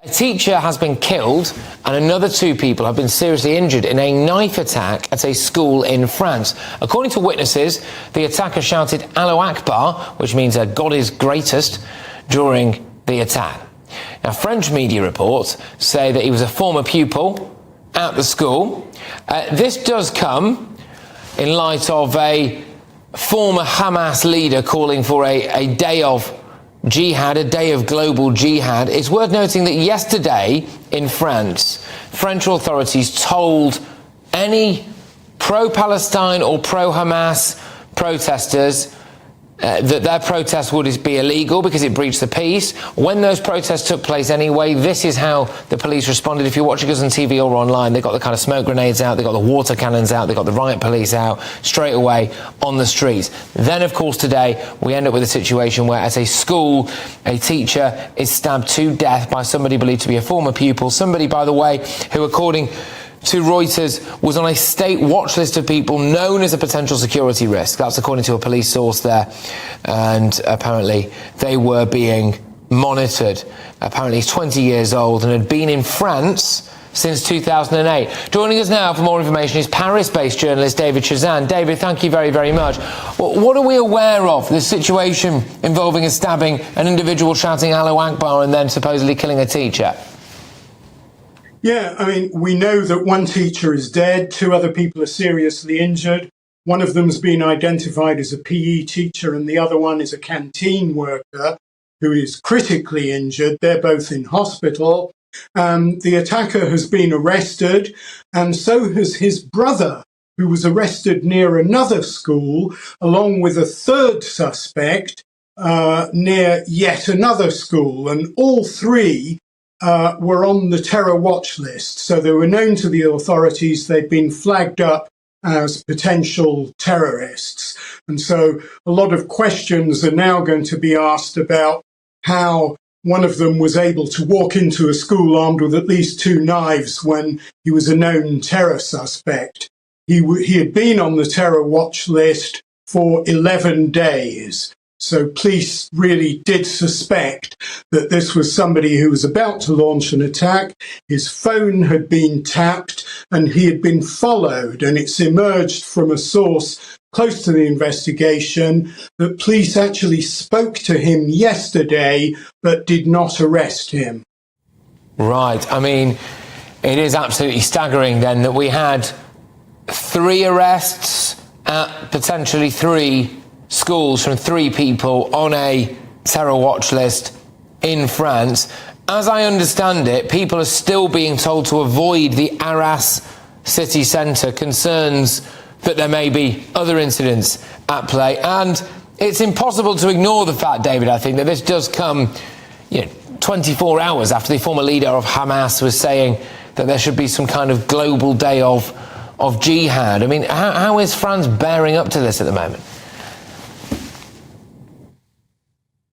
A teacher has been killed and another 2 people have been seriously injured in a knife attack at a school in France. According to witnesses, the attacker shouted "Allahu Akbar," which means God is greatest, during the attack. Now, French media reports say that he was a former pupil at the school. This does come in light of a former Hamas leader calling for a day of jihad, a day of global jihad. It's worth noting that yesterday in France, French authorities told any pro-Palestine or pro-Hamas protesters that their protest would be illegal because it breached the peace. When those protests took place anyway, this is how the police responded. If you're watching us on TV or online, they got the kind of smoke grenades out, they got the water cannons out, they got the riot police out straight away on the streets. Then, of course, today we end up with a situation where at a school, a teacher is stabbed to death by somebody believed to be a former pupil, somebody, by the way, who, according to Reuters, was on a state watch list of people known as a potential security risk. That's according to a police source there. And apparently they were being monitored. Apparently he's 20 years old and had been in France since 2008. Joining us now for more information is Paris-based journalist David Chazan. David, thank you very, very much. What are we aware of, this situation involving a stabbing, an individual shouting "Allahu Akbar" and then supposedly killing a teacher? Yeah, I mean, we know that one teacher is dead, 2 other people are seriously injured. One of them's been identified as a PE teacher and the other one is a canteen worker who is critically injured. They're both in hospital. The attacker has been arrested, and so has his brother, who was arrested near another school, along with a 3rd suspect near yet another school. And all 3 were on the terror watch list. So they were known to the authorities. They'd been flagged up as potential terrorists. And so a lot of questions are now going to be asked about how one of them was able to walk into a school armed with at least 2 knives when he was a known terror suspect. He had been on the terror watch list for 11 days. So police really did suspect that this was somebody who was about to launch an attack. His phone had been tapped and he had been followed. And it's emerged from a source close to the investigation that police actually spoke to him yesterday but did not arrest him. Right. I mean, it is absolutely staggering then that we had 3 arrests at potentially 3 schools from 3 people on a terror watch list in France. As I understand it, people are still being told to avoid the Arras city centre, concerns that there may be other incidents at play. And it's impossible to ignore the fact, David, I think, that this does come 24 hours after the former leader of Hamas was saying that there should be some kind of global day of jihad. I mean, how is France bearing up to this at the moment?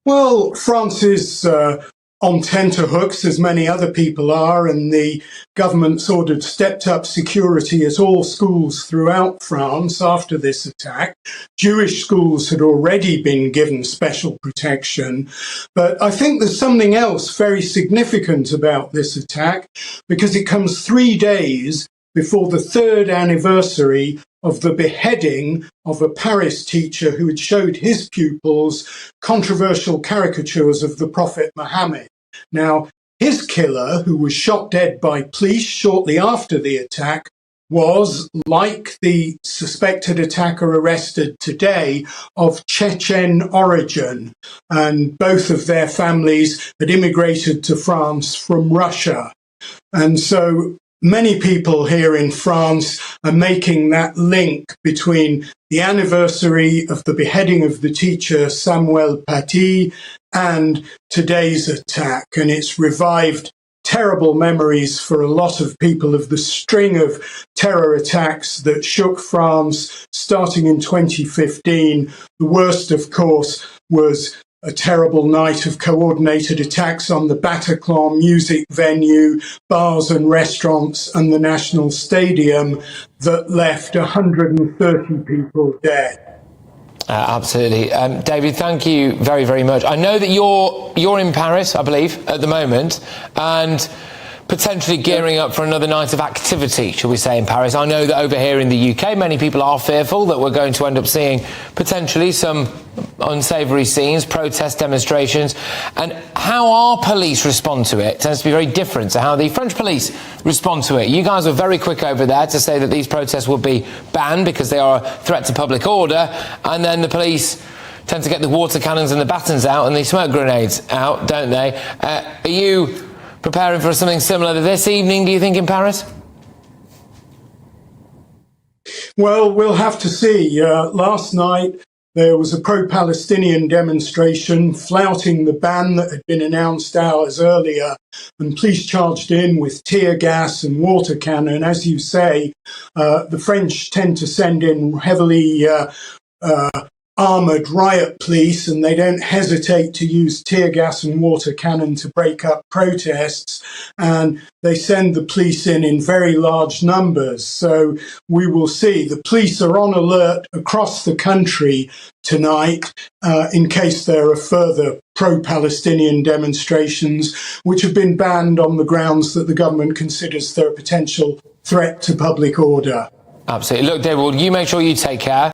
Well, France is on tenterhooks, as many other people are, and the government's ordered stepped-up security at all schools throughout France after this attack. Jewish schools had already been given special protection, but I think there's something else very significant about this attack, because it comes 3 days before the 3rd anniversary of the beheading of a Paris teacher who had showed his pupils controversial caricatures of the Prophet Muhammad. Now, his killer, who was shot dead by police shortly after the attack, was, like the suspected attacker arrested today, of Chechen origin, and both of their families had immigrated to France from Russia. And so many people here in France are making that link between the anniversary of the beheading of the teacher Samuel Paty and today's attack. And it's revived terrible memories for a lot of people of the string of terror attacks that shook France starting in 2015. The worst, of course, was a terrible night of coordinated attacks on the Bataclan music venue, bars and restaurants, and the National Stadium that left 130 people dead. Absolutely. David, thank you very, very much. I know that you're in Paris, I believe, at the moment, and potentially gearing up for another night of activity, shall we say, in Paris. I know that over here in the UK, many people are fearful that we're going to end up seeing potentially some unsavoury scenes, protest demonstrations. And how our police respond to it tends to be very different to how the French police respond to it. You guys were very quick over there to say that these protests would be banned because they are a threat to public order, and then the police tend to get the water cannons and the batons out and the smoke grenades out, don't they? Are you preparing for something similar this evening, do you think, in Paris? Well, we'll have to see. Last night, there was a pro-Palestinian demonstration flouting the ban that had been announced hours earlier, and police charged in with tear gas and water cannon. As you say, the French tend to send in heavily armoured riot police, and they don't hesitate to use tear gas and water cannon to break up protests, and they send the police in very large numbers. So we will see. The police are on alert across the country tonight in case there are further pro-Palestinian demonstrations, which have been banned on the grounds that the government considers they're a potential threat to public order. Absolutely. Look, David, you make sure you take care.